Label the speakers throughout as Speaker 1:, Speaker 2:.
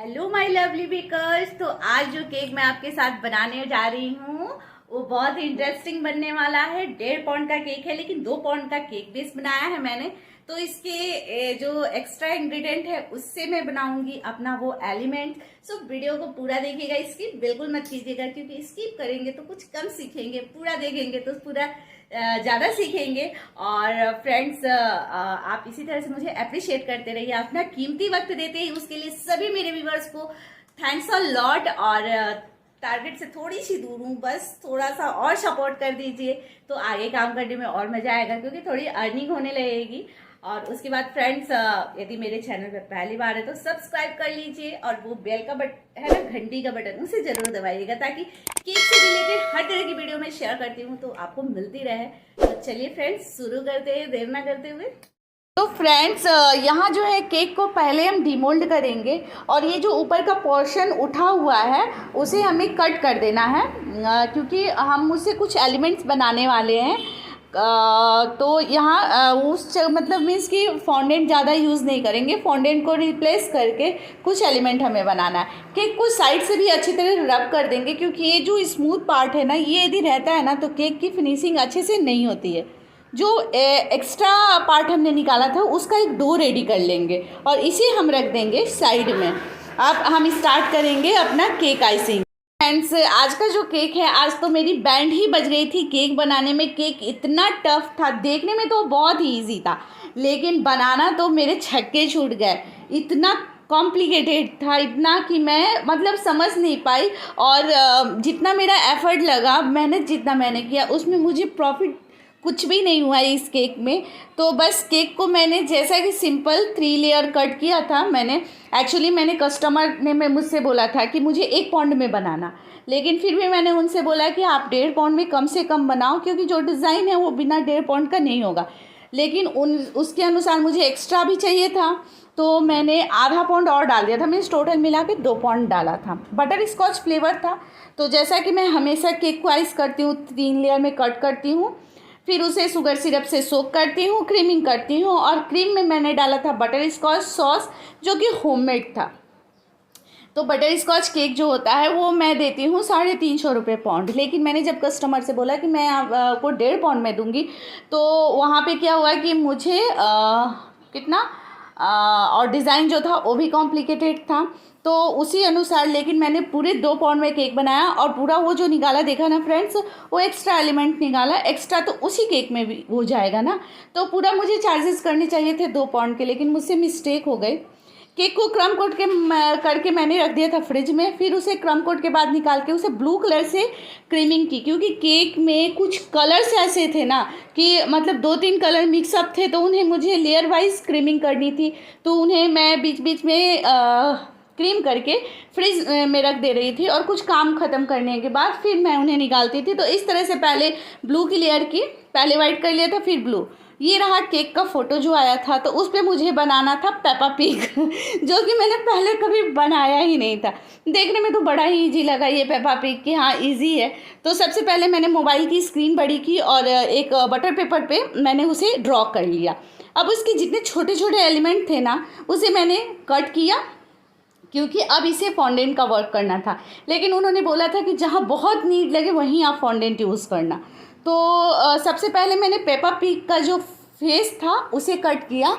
Speaker 1: Hello my lovely bakers. तो आज जो केक मैं आपके साथ बनाने जा रही हूँ वो बहुत ही इंटरेस्टिंग बनने वाला है। 1.5 पाउंड का केक है, लेकिन 2 पाउंड का केक बेस बनाया है मैंने। तो इसके जो एक्स्ट्रा इंग्रेडिएंट है उससे मैं बनाऊंगी अपना वो एलिमेंट। सो वीडियो को पूरा देखिएगा, स्किप बिल्कुल मत कीजिएगा, क्योंकि स्किप करेंगे तो कुछ कम सीखेंगे, पूरा देखेंगे तो पूरा ज़्यादा सीखेंगे। और फ्रेंड्स, आप इसी तरह से मुझे अप्रिशिएट करते रहिए, अपना कीमती वक्त देते हैं, उसके लिए सभी मेरे व्यूवर्स को थैंक्स अ लॉट। और टारगेट से थोड़ी सी दूर हूँ, बस थोड़ा सा और सपोर्ट कर दीजिए तो आगे काम करने में और मजा आएगा, क्योंकि थोड़ी अर्निंग होने लगेगी। और उसके बाद फ्रेंड्स, यदि मेरे चैनल पर पहली बार है तो सब्सक्राइब कर लीजिए, और वो बेल का बटन है ना, घंटी का बटन, उसे जरूर दबाइएगा, ताकि केक से रिलेटेड हर तरह की वीडियो मैं शेयर करती हूँ तो आपको मिलती रहे। तो चलिए फ्रेंड्स, शुरू करते हैं देर ना करते हुए। तो फ्रेंड्स, यहाँ जो है केक को पहले हम डिमोल्ड करेंगे, और ये जो ऊपर का पोर्शन उठा हुआ है उसे हमें कट कर देना है, क्योंकि हम उससे कुछ एलिमेंट्स बनाने वाले हैं। तो यहाँ उस मतलब मीन्स कि फॉन्डेंट ज़्यादा यूज़ नहीं करेंगे, फॉन्डेंट को रिप्लेस करके कुछ एलिमेंट हमें बनाना है। केक को साइड से भी अच्छी तरह रब कर देंगे, क्योंकि ये जो स्मूथ पार्ट है ना, ये यदि रहता है ना तो केक की फिनिशिंग अच्छे से नहीं होती है। जो एक्स्ट्रा पार्ट हमने निकाला था उसका एक डो रेडी कर लेंगे, और इसे हम रख देंगे साइड में। अब हम स्टार्ट करेंगे अपना केक आइसिंग। फ्रेंड्स, आज का जो केक है, आज तो मेरी बैंड ही बज गई थी केक बनाने में। केक इतना टफ था, देखने में तो बहुत ही ईजी था, लेकिन बनाना तो मेरे छक्के छूट गए। इतना कॉम्प्लिकेटेड था, इतना कि मैं मतलब समझ नहीं पाई। और जितना मेरा एफर्ट लगा, मेहनत जितना मैंने किया, उसमें मुझे प्रॉफिट कुछ भी नहीं हुआ इस केक में। तो बस केक को मैंने जैसा कि सिंपल 3 लेयर कट किया था मैंने। एक्चुअली मैंने कस्टमर ने मुझसे बोला था कि मुझे 1 पाउंड में बनाना, लेकिन फिर भी मैंने उनसे बोला कि आप 1.5 पाउंड में कम से कम बनाओ, क्योंकि जो डिज़ाइन है वो बिना 1.5 पाउंड का नहीं होगा। लेकिन उसके अनुसार मुझे एक्स्ट्रा भी चाहिए था, तो मैंने आधा पाउंड और डाल दिया था। मैंने टोटल मिला के 2 पाउंड डाला था। बटर स्कॉच फ्लेवर था। तो जैसा कि मैं हमेशा केक को आइस करती हूँ, 3 लेयर में कट करती हूँ, फिर उसे शुगर सिरप से सोक करती हूँ, क्रीमिंग करती हूँ, और क्रीम में मैंने डाला था बटर स्कॉच सॉस, जो कि होममेड था। तो बटर स्कॉच केक जो होता है वो मैं देती हूँ 350 रुपये पाउंड। लेकिन मैंने जब कस्टमर से बोला कि मैं आपको 1.5 पाउंड में दूंगी, तो वहाँ पे क्या हुआ कि मुझे कितना और डिज़ाइन जो था वो भी कॉम्प्लिकेटेड था, तो उसी अनुसार। लेकिन मैंने पूरे 2 पाउंड में केक बनाया, और पूरा वो जो निकाला देखा ना फ्रेंड्स, वो एक्स्ट्रा एलिमेंट निकाला। एक्स्ट्रा तो उसी केक में भी हो जाएगा ना, तो पूरा मुझे चार्जेस करने चाहिए थे 2 पाउंड के, लेकिन मुझसे मिस्टेक हो गई। केक को क्रम कोट के करके मैंने रख दिया था फ्रिज में। फिर उसे क्रम कोट के बाद निकाल के उसे ब्लू कलर से क्रीमिंग की, क्योंकि केक में कुछ कलर्स ऐसे थे ना कि मतलब 2-3 कलर मिक्सअप थे, तो उन्हें मुझे लेयर वाइज क्रीमिंग करनी थी। तो उन्हें मैं बीच बीच में क्रीम करके फ्रिज में रख दे रही थी, और कुछ काम ख़त्म करने के बाद फिर मैं उन्हें निकालती थी। तो इस तरह से पहले ब्लू की लेयर की, पहले वाइट कर लिया था फिर ब्लू। ये रहा केक का फ़ोटो जो आया था। तो उस पर मुझे बनाना था पेपा पिग जो कि मैंने पहले कभी बनाया ही नहीं था। देखने में तो बड़ा ही ईजी लगा ये पेपा पिग, कि हाँ ईजी है। तो सबसे पहले मैंने मोबाइल की स्क्रीन बड़ी की, और एक बटर पेपर पे मैंने उसे ड्रॉ कर लिया। अब उसके जितने छोटे छोटे एलिमेंट थे ना, उसे मैंने कट किया, क्योंकि अब इसे फॉन्डेंट का वर्क करना था। लेकिन उन्होंने बोला था कि जहाँ बहुत नीड लगे वहीं आप फॉन्डेंट यूज़ करना। तो सबसे पहले मैंने पेपा पिग का जो फेस था उसे कट किया।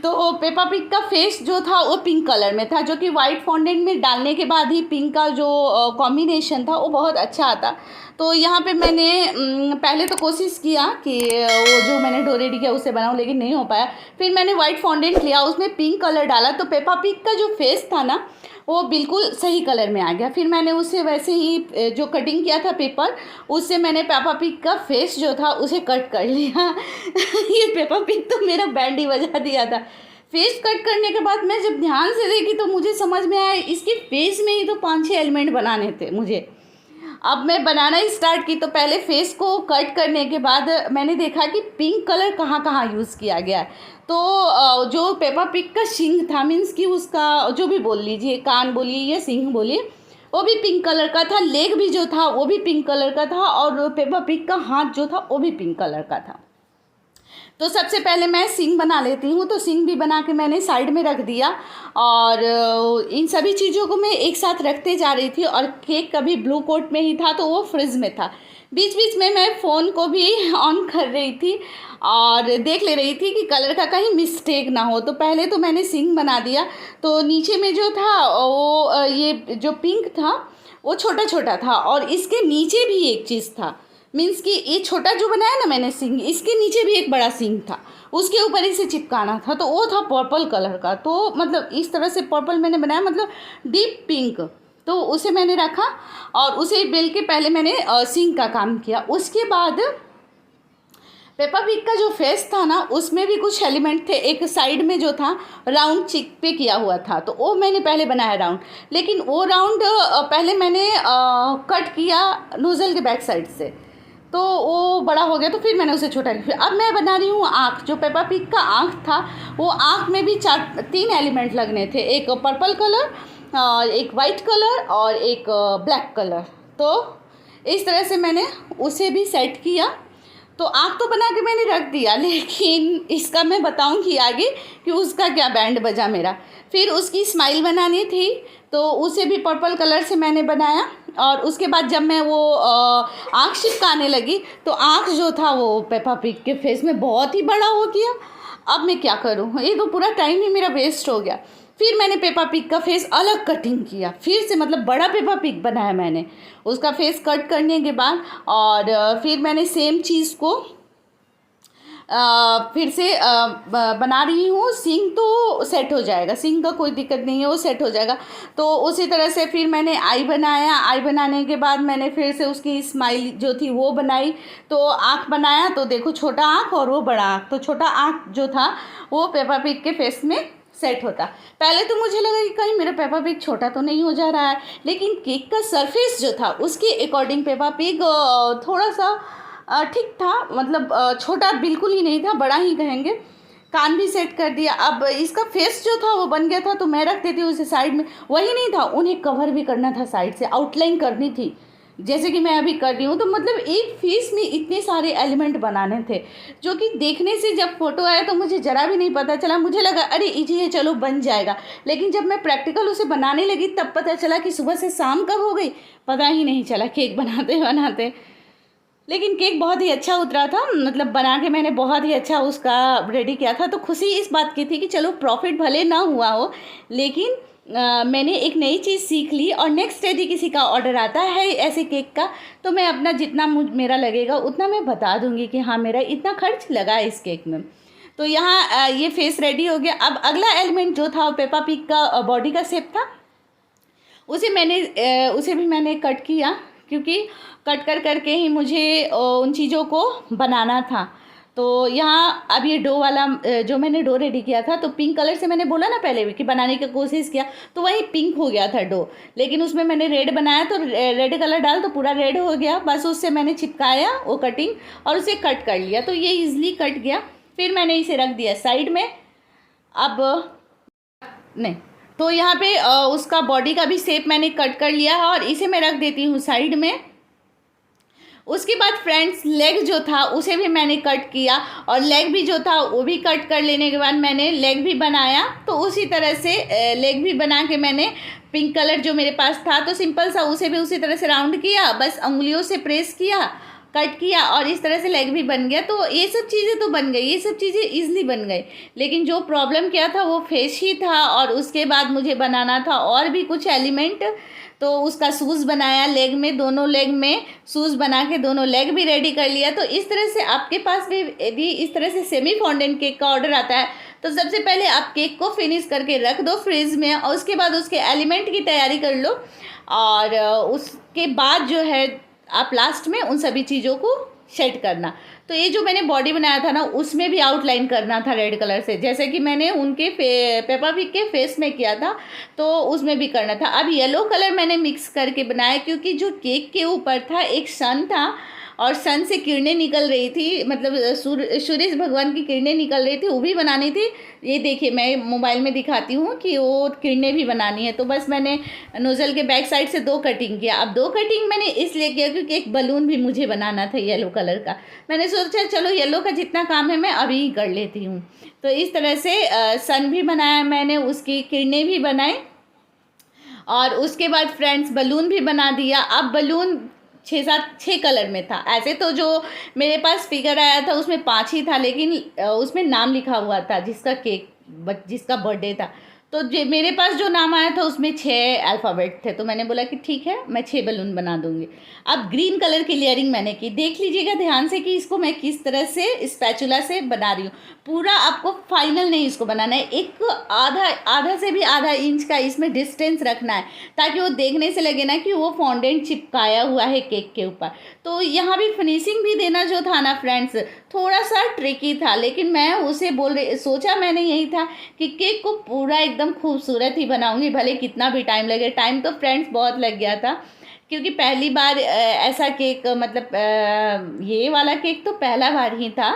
Speaker 1: तो पेपा पिग का फेस जो था वो पिंक कलर में था, जो कि वाइट फॉन्डेंट में डालने के बाद ही पिंक का जो कॉम्बिनेशन था वो बहुत अच्छा आता। तो यहाँ पे मैंने पहले तो कोशिश किया कि वो जो मैंने डो रेडी किया उसे बनाऊँ, लेकिन नहीं हो पाया। फिर मैंने वाइट फॉन्डेंट लिया, उसमें पिंक कलर डाला, तो पेपा पिग का जो फेस था ना वो बिल्कुल सही कलर में आ गया। फिर मैंने उसे वैसे ही जो कटिंग किया था पेपर, उससे मैंने पेपा पिग का फेस जो था उसे कट कर लिया ये पेपा पिग तो मेरा बैंड ही बजा दिया था। फेस कट करने के बाद मैं जब ध्यान से देखी तो मुझे समझ में आया इसके फेस में ही तो 5-6 एलिमेंट बनाने थे मुझे। अब मैं बनाना ही स्टार्ट की, तो पहले फेस को कट करने के बाद मैंने देखा कि पिंक कलर कहाँ कहाँ यूज़ किया गया है। तो जो पेपा पिग का सींग था, मीन्स कि उसका जो भी बोल लीजिए, कान बोलिए या सींग बोलिए, वो भी पिंक कलर का था। लेग भी जो था वो भी पिंक कलर का था, और पेपा पिग का हाथ जो था वो भी पिंक कलर का था। तो सबसे पहले मैं सिंग बना लेती हूँ। तो सिंग भी बना के मैंने साइड में रख दिया और इन सभी चीज़ों को मैं एक साथ रखते जा रही थी। और केक कभी ब्लू कोट में ही था तो वो फ्रिज में था। बीच बीच में मैं फ़ोन को भी ऑन कर रही थी और देख ले रही थी कि कलर का कहीं मिस्टेक ना हो। तो पहले तो मैंने सिंग बना दिया। तो नीचे में जो था वो ये जो पिंक था वो छोटा छोटा था और इसके नीचे भी एक चीज़ था, मीन्स कि ये छोटा जो बनाया ना मैंने सिंग, इसके नीचे भी एक बड़ा सिंग था, उसके ऊपर इसे चिपकाना था। तो वो था पर्पल कलर का। तो मतलब इस तरह से पर्पल मैंने बनाया, मतलब डीप पिंक। तो उसे मैंने रखा और उसे बेल के पहले मैंने सिंग का काम किया। उसके बाद पेपा पिग का जो फेस था ना उसमें भी कुछ एलिमेंट थे। एक साइड में जो था राउंड चिक पे किया हुआ था, तो वो मैंने पहले बनाया राउंड। लेकिन वो राउंड पहले मैंने कट किया नोज़ल के बैक साइड से, तो वो बड़ा हो गया। तो फिर मैंने उसे छोटा किया। अब मैं बना रही हूँ आँख। जो पेपा पिग का आँख था वो आँख में भी 3 एलिमेंट लगने थे, एक पर्पल कलर, एक वाइट कलर और एक ब्लैक कलर। तो इस तरह से मैंने उसे भी सेट किया। तो आँख तो बना के मैंने रख दिया, लेकिन इसका मैं बताऊंगी आगे कि उसका क्या बैंड बजा मेरा। फिर उसकी स्माइल बनानी थी तो उसे भी पर्पल कलर से मैंने बनाया। और उसके बाद जब मैं वो आँख चिपकाने लगी तो आँख जो था वो पेपा पिग के फेस में बहुत ही बड़ा हो गया। अब मैं क्या करूँ, ये तो पूरा टाइम ही मेरा वेस्ट हो गया। फिर मैंने पेपा पिग का फेस अलग कटिंग किया, फिर से मतलब बड़ा पेपा पिग बनाया मैंने उसका फेस कट करने के बाद। और फिर मैंने सेम चीज़ को फिर से बना रही हूँ। सिंग तो सेट हो जाएगा, सिंग का कोई दिक्कत नहीं है, वो सेट हो जाएगा। तो उसी तरह से फिर मैंने आई बनाया। आई बनाने के बाद मैंने फिर से उसकी स्माइल जो थी वो बनाई। तो आँख बनाया, तो देखो छोटा आँख और वो बड़ा आँख। तो छोटा आँख जो था वो पेपा पिग के फेस में सेट होता। पहले तो मुझे लगा कि कहीं मेरा पेपा पिग छोटा तो नहीं हो जा रहा है, लेकिन केक का सरफेस जो था उसके अकॉर्डिंग पेपा पिग थोड़ा सा ठीक था। मतलब छोटा बिल्कुल ही नहीं था, बड़ा ही कहेंगे। कान भी सेट कर दिया। अब इसका फेस जो था वो बन गया था, तो मैं रख देती हूँ उसे साइड में। वही नहीं था, उन्हें कवर भी करना था, साइड से आउटलाइन करनी थी, जैसे कि मैं अभी कर रही हूँ। तो मतलब एक फेस में इतने सारे एलिमेंट बनाने थे, जो कि देखने से जब फोटो आया तो मुझे ज़रा भी नहीं पता चला। मुझे लगा अरे इजी है, चलो बन जाएगा। लेकिन जब मैं प्रैक्टिकल उसे बनाने लगी तब पता चला कि सुबह से शाम कब हो गई पता ही नहीं चला केक बनाते बनाते। लेकिन केक बहुत ही अच्छा उतरा था, मतलब बना के मैंने बहुत ही अच्छा उसका रेडी किया था। तो खुशी इस बात की थी कि चलो प्रॉफिट भले ना हुआ हो, लेकिन मैंने एक नई चीज़ सीख ली। और नेक्स्ट यदि किसी का ऑर्डर आता है ऐसे केक का तो मैं अपना जितना मेरा लगेगा उतना मैं बता दूंगी कि हाँ मेरा इतना खर्च लगा है इस केक में। तो यहाँ ये फेस रेडी हो गया। अब अगला एलिमेंट जो था पेपा पिग का बॉडी का शेप था, उसे भी मैंने कट किया, क्योंकि कट कर करके ही मुझे उन चीज़ों को बनाना था। तो यहाँ अब ये डो वाला जो मैंने डो रेडी किया था, तो पिंक कलर से मैंने बोला ना पहले भी कि बनाने की कोशिश किया, तो वही पिंक हो गया था डो। लेकिन उसमें मैंने रेड बनाया, तो रेड कलर डाल तो पूरा रेड हो गया। बस उससे मैंने चिपकाया वो कटिंग और उसे कट कर लिया, तो ये ईजिली कट गया। फिर मैंने इसे रख दिया साइड में। अब नहीं, तो यहाँ पे उसका बॉडी का भी शेप मैंने कट कर लिया है और इसे मैं रख देती हूँ साइड में। उसके बाद फ्रेंड्स लेग जो था उसे भी मैंने कट किया, और लेग भी जो था वो भी कट कर लेने के बाद मैंने लेग भी बनाया। तो उसी तरह से लेग भी बना के मैंने पिंक कलर जो मेरे पास था तो सिंपल सा उसे भी उसी तरह से राउंड किया, बस उंगलियों से प्रेस किया, कट किया और इस तरह से लेग भी बन गया। तो ये सब चीज़ें तो बन गई, ये सब चीज़ें ईजिली बन गई। लेकिन जो प्रॉब्लम क्या था वो फेस ही था, और उसके बाद मुझे बनाना था और भी कुछ एलिमेंट। तो उसका शूज़ बनाया लेग में, दोनों लेग में शूज़ बना के दोनों लेग भी रेडी कर लिया। तो इस तरह से आपके पास भी यदि इस तरह से सेमी फॉन्डेंट केक का ऑर्डर आता है तो सबसे पहले आप केक को फिनिश करके रख दो फ्रिज में, और उसके बाद उसके एलिमेंट की तैयारी कर लो। और उसके बाद जो है आप लास्ट में उन सभी चीज़ों को सेट करना। तो ये जो मैंने बॉडी बनाया था ना उसमें भी आउटलाइन करना था रेड कलर से, जैसे कि मैंने उनके पेपा पिग के फेस में किया था तो उसमें भी करना था। अब येलो कलर मैंने मिक्स करके बनाया, क्योंकि जो केक के ऊपर था एक सन था और सन से किरणें निकल रही थी, मतलब सूर्य भगवान की किरणें निकल रही थी, वो भी बनानी थी। ये देखिए मैं मोबाइल में दिखाती हूँ कि वो किरणें भी बनानी है। तो बस मैंने नोज़ल के बैक साइड से 2 कटिंग किया। अब 2 कटिंग मैंने इसलिए किया क्योंकि एक बलून भी मुझे बनाना था येलो कलर का। मैंने सोचा चलो येलो का जितना काम है मैं अभी ही कर लेती हूँ। तो इस तरह से सन भी बनाया मैंने, उसकी किरणें भी बनाई, और उसके बाद फ्रेंड्स बलून भी बना दिया। अब बलून 6 कलर में था। ऐसे तो जो मेरे पास फिगर आया था उसमें 5 ही था, लेकिन उसमें नाम लिखा हुआ था जिसका बर्थडे था। तो मेरे पास जो नाम आया था उसमें 6 अल्फ़ाबेट थे। तो मैंने बोला कि ठीक है मैं 6 बलून बना दूंगी। अब ग्रीन कलर की लेयरिंग मैंने की। देख लीजिएगा ध्यान से कि इसको मैं किस तरह से स्पैचुला से बना रही हूँ। पूरा आपको फाइनल नहीं इसको बनाना है, एक आधा से भी आधा इंच का इसमें डिस्टेंस रखना है, ताकि वो देखने से लगे ना कि वो फॉन्डेंट चिपकाया हुआ है केक के ऊपर। तो यहाँ भी फिनिशिंग भी देना जो था ना फ्रेंड्स, थोड़ा सा ट्रिकी था, लेकिन मैं उसे सोचा मैंने यही था कि केक को पूरा एकदम खूबसूरत ही बनाऊंगी, भले कितना भी टाइम लगे। टाइम तो फ्रेंड्स बहुत लग गया था, क्योंकि पहली बार ऐसा केक, मतलब ये वाला केक तो पहला बार ही था।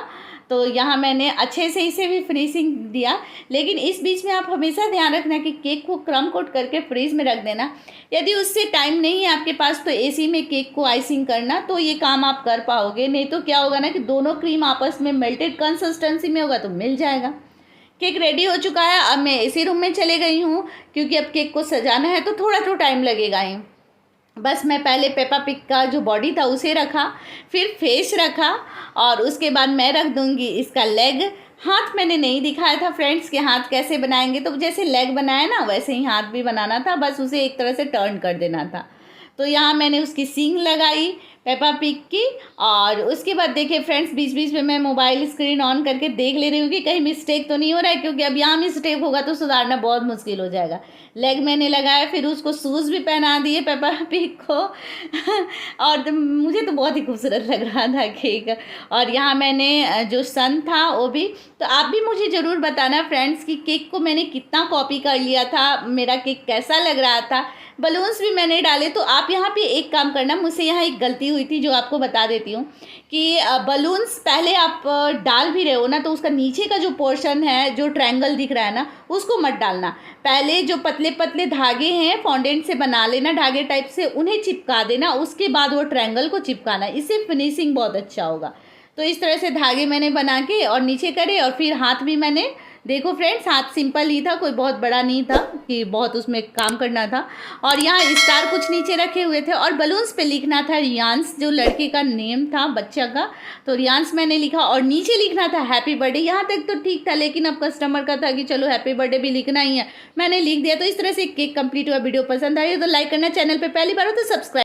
Speaker 1: तो यहाँ मैंने अच्छे से इसे भी फिनिशिंग दिया। लेकिन इस बीच में आप हमेशा ध्यान रखना कि केक को क्रम कोट करके फ्रीज में रख देना। यदि उससे टाइम नहीं है आपके पास तो एसी में केक को आइसिंग करना, तो ये काम आप कर पाओगे। नहीं तो क्या होगा ना कि दोनों क्रीम आपस में मेल्टेड कंसिस्टेंसी में होगा तो मिल जाएगा। केक रेडी हो चुका है। अब मैं एसी रूम में चले गई हूँ, क्योंकि अब केक को सजाना है तो थोड़ा तो टाइम लगेगा ही। बस मैं पहले पेपा पिग का जो बॉडी था उसे रखा, फिर फेस रखा, और उसके बाद मैं रख दूंगी इसका लेग। हाथ मैंने नहीं दिखाया था फ्रेंड्स कि हाथ कैसे बनाएंगे, तो जैसे लेग बनाया ना वैसे ही हाथ भी बनाना था, बस उसे एक तरह से टर्न कर देना था। तो यहाँ मैंने उसकी सींग लगाई पेपा पिग की, और उसके बाद देखिए फ्रेंड्स बीच बीच में मैं मोबाइल स्क्रीन ऑन करके देख ले रही हूँ कि कहीं मिस्टेक तो नहीं हो रहा है, क्योंकि अब यहाँ मिस्टेक होगा तो सुधारना बहुत मुश्किल हो जाएगा। लेग मैंने लगाया, फिर उसको शूज़ भी पहना दिए पेपा पिग को और मुझे तो बहुत ही खूबसूरत लग रहा था केक। और यहाँ मैंने जो सन था वो भी, तो आप भी मुझे ज़रूर बताना फ्रेंड्स कि केक को मैंने कितना कॉपी कर लिया था, मेरा केक कैसा लग रहा था। बलून्स भी मैंने डाले। तो आप यहाँ पे एक काम करना, मुझसे यहाँ एक गलती हुई थी जो आपको बता देती हूँ कि बलून्स पहले आप डाल भी रहे हो ना, तो उसका नीचे का जो पोर्शन है जो ट्रायंगल दिख रहा है ना, उसको मत डालना। पहले जो पतले पतले धागे हैं फॉन्डेंट से बना लेना, धागे टाइप से, उन्हें चिपका देना, उसके बाद वो ट्रायंगल को चिपकाना, इससे फिनिशिंग बहुत अच्छा होगा। तो इस तरह से धागे मैंने बना के और नीचे करे, और फिर हाथ भी मैंने, देखो फ्रेंड्स हाथ सिंपल ही था, कोई बहुत बड़ा नहीं था कि बहुत उसमें काम करना था। और यहाँ स्टार कुछ नीचे रखे हुए थे, और बलून्स पे लिखना था रियांस, जो लड़के का नेम था बच्चा का, तो रियांस मैंने लिखा, और नीचे लिखना था हैप्पी बर्थडे। यहाँ तक तो ठीक था, लेकिन अब कस्टमर का था कि चलो हैप्पी बर्थडे भी लिखना ही है, मैंने लिख दिया। तो इस तरह से केक कंप्लीट हुआ। वीडियो पसंद आई तो लाइक करना, चैनल पर पहली बार हो तो सब्सक्राइब।